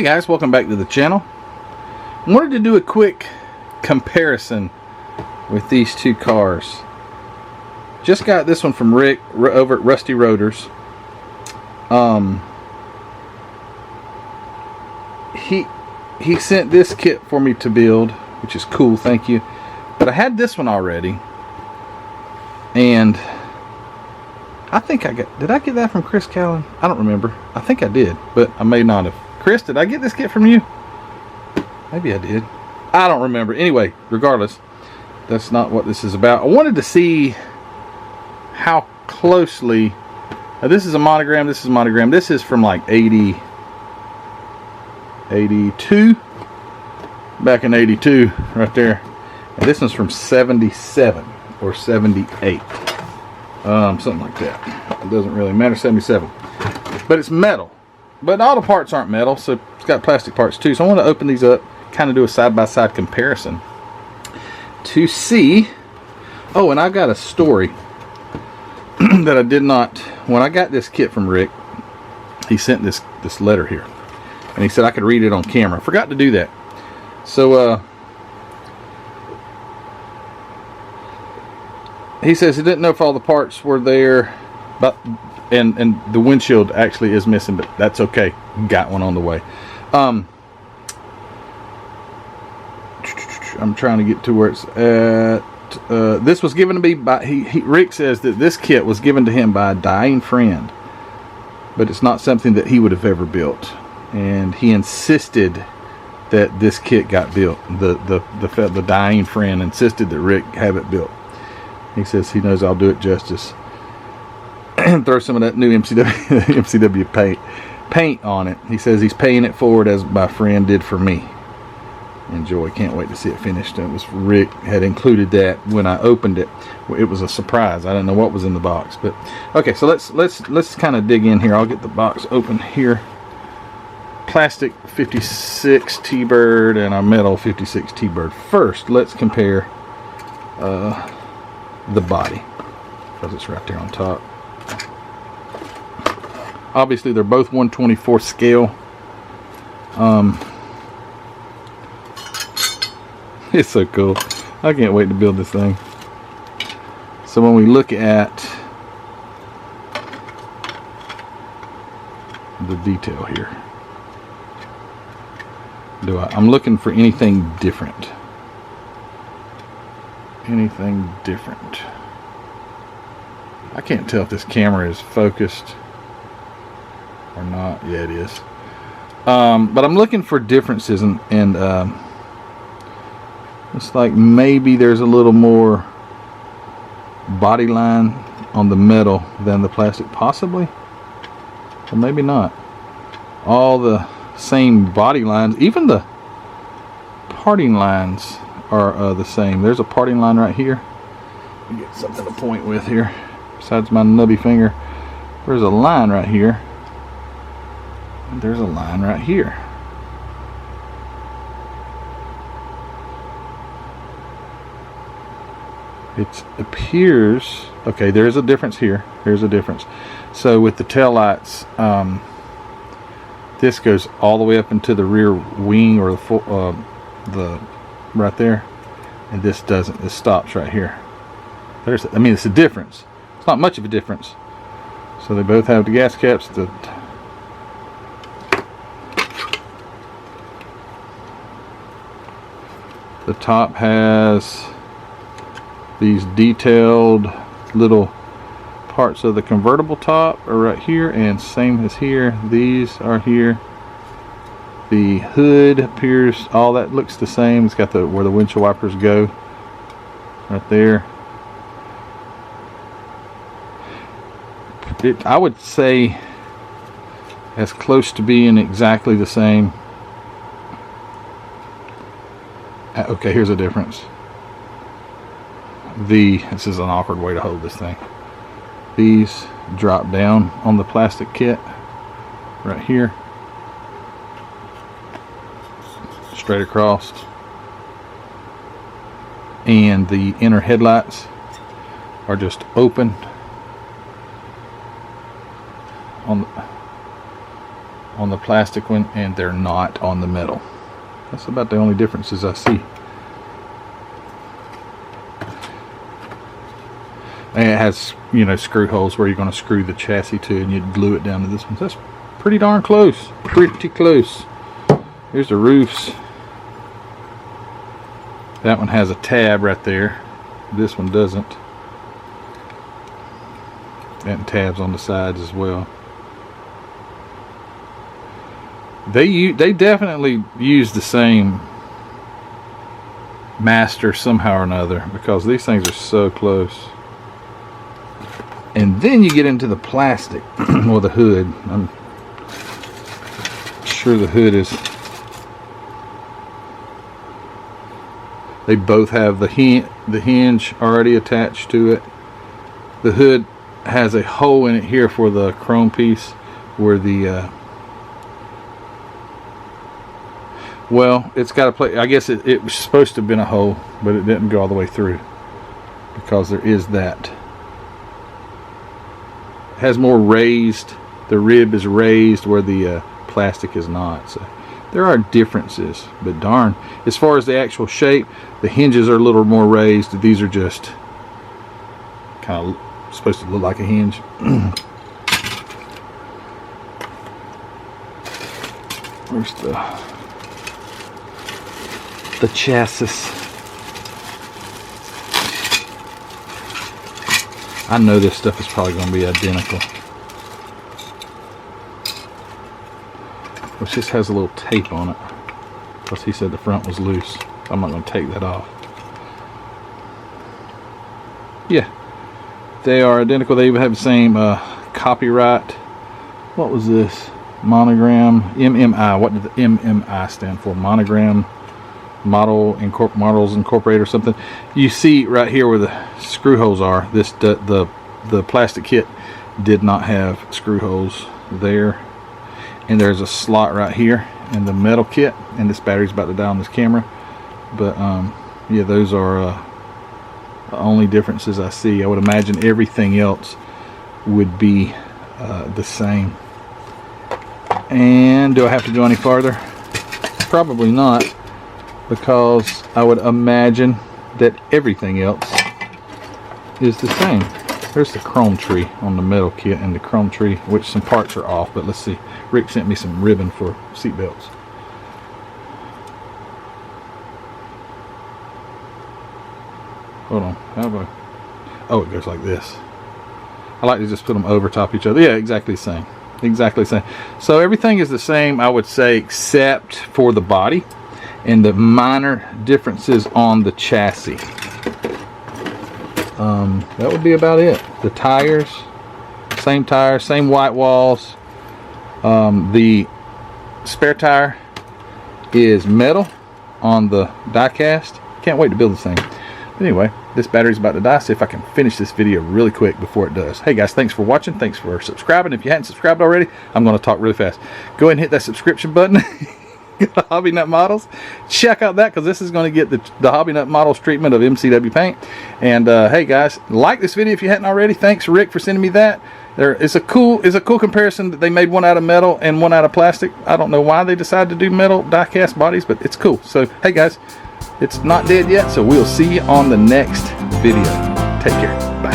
Hey guys, welcome back to the channel. I wanted to do a quick comparison with these two cars. Just got this one from Rick over at Rusty Rotors. He sent this kit for me to build, which is cool, thank you. But I had this one already, and I think did I get that from Chris Callan? I don't remember. I think I did, but I may not have. Chris, did I get this kit from you? Maybe I did. I don't remember. Anyway, regardless, that's not what this is about. I wanted to see how closely. This is a monogram. This is a monogram. This is from like 82. Back in 82, right there. And this one's from 77 or 78. Something like that. It doesn't really matter. 77. But it's metal. But all the parts aren't metal, so it's got plastic parts too. So I want to open these up, kind of do a side-by-side comparison to see. Oh, and I got a story that I did not. When I got this kit from Rick, he sent this letter here, and he said I could read it on camera. I forgot to do that. So he says he didn't know if all the parts were there, but and the windshield actually is missing, but that's okay. Got one on the way. I'm trying to get to where it's at. This was given to me by Rick says that this kit was given to him by a dying friend, but it's not something that he would have ever built, and he insisted that this kit got built. The dying friend insisted that Rick have it built. He says he knows I'll do it justice and throw some of that new MCW paint on it. He says he's paying it forward as my friend did for me. Enjoy. Can't wait to see it finished. It was Rick had included that when I opened it. It was a surprise. I didn't know what was in the box. But okay, so let's kind of dig in here. I'll get the box open here. Plastic 56 T Bird and a metal 56 T Bird. First, let's compare the body, because it's right there on top. Obviously they're both 1/24 scale. It's so cool. I can't wait to build this thing. So when we look at the detail here, I'm looking for anything different. Anything different. I can't tell if this camera is focused or not. Yeah, it is. But I'm looking for differences, and it's like maybe there's a little more body line on the metal than the plastic, possibly, or maybe not. All the same body lines, even the parting lines are the same. There's a parting line right here. Let me get something to point with here besides my nubby finger. There's a line right here, and there's a line right here. It appears, okay, there's a difference here. There's a difference. So with the tail lights, this goes all the way up into the rear wing, or the full, right there, and this doesn't. This stops right here. I mean, it's a difference. It's not much of a difference. So they both have the gas caps. The top has these detailed little parts of the convertible top are right here, and same as here. These are here. The hood appears, all that looks the same. It's got where the windshield wipers go right there. I would say as close to being exactly the same. Okay, here's a difference. This is an awkward way to hold this thing. These drop down on the plastic kit right here, straight across, and the inner headlights are just open on the plastic one, and they're not on the metal. That's about the only differences I see. And it has, you know, screw holes where you're going to screw the chassis to, and you'd glue it down to this one. So that's pretty darn close. Pretty close. Here's the roofs. That one has a tab right there. This one doesn't. And tabs on the sides as well. They definitely use the same master somehow or another, because these things are so close. And then you get into the plastic, or the hood. I'm sure the hood is. They both have the hinge already attached to it. The hood has a hole in it here for the chrome piece, where the well, it's got a place. I guess it was supposed to have been a hole, but it didn't go all the way through, because there is that. It has more raised. The rib is raised where the plastic is not. So there are differences, but darn, as far as the actual shape, the hinges are a little more raised. These are just kind of supposed to look like a hinge. Where's the chassis? I know this stuff is probably going to be identical. Which just has a little tape on it, because he said the front was loose. I'm not going to take that off. Yeah, they are identical. They even have the same copyright. What was this? Monogram MMI. What did the MMI stand for? Monogram Models Incorporated or something. You see right here where the screw holes are. This the plastic kit did not have screw holes there, and there's a slot right here in the metal kit. And this battery's about to die on this camera, but yeah, those are the only differences I see. I would imagine everything else would be the same. And do I have to go any farther? Probably not, because I would imagine that everything else is the same. There's the chrome tree on the metal kit, and the chrome tree, which some parts are off, but let's see. Rick sent me some ribbon for seat belts. Hold on, how do I? Oh, it goes like this. I like to just put them over top each other. Yeah, exactly the same. Exactly the same. So everything is the same, I would say, except for the body and the minor differences on the chassis. That would be about it. The tires, same white walls. The spare tire is metal on the die cast. Can't wait to build this thing. But anyway, this battery's about to die. See if I can finish this video really quick before it does. Hey guys, thanks for watching. Thanks for subscribing. If you hadn't subscribed already, I'm going to talk really fast. Go ahead and hit that subscription button. Hobby Nut Models. Check out that, because this is going to get the Hobby Nut Models treatment of MCW paint. And hey guys, like this video if you hadn't already. Thanks Rick for sending me that. It's a cool comparison that they made one out of metal and one out of plastic. I don't know why they decided to do metal die cast bodies, but it's cool. So hey guys, it's not dead yet, so we'll see you on the next video. Take care. Bye.